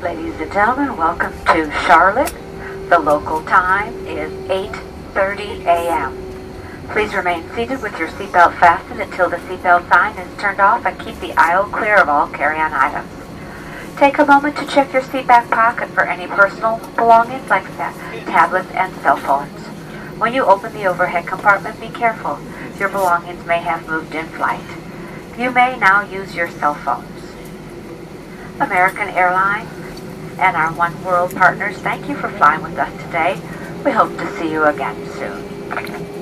Ladies and gentlemen, welcome to Charlotte. The local time is 8:30 a.m. Please remain seated with your seatbelt fastened until the seatbelt sign is turned off and keep the aisle clear of all carry-on items. Take a moment to check your seat back pocket for any personal belongings like tablets and cell phones. When you open the overhead compartment, be careful. Your belongings may have moved in flight. You may now use your cell phones. American Airlines and our One World partners, thank you for flying with us today. We hope to see you again soon.